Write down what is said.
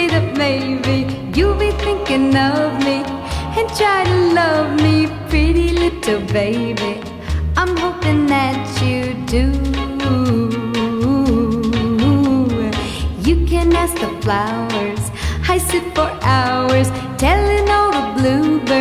that maybe you'll be thinking of me and try to love me, pretty little baby. I'm hoping that you do. You can ask the flowers, I sit for hours telling all the bluebirds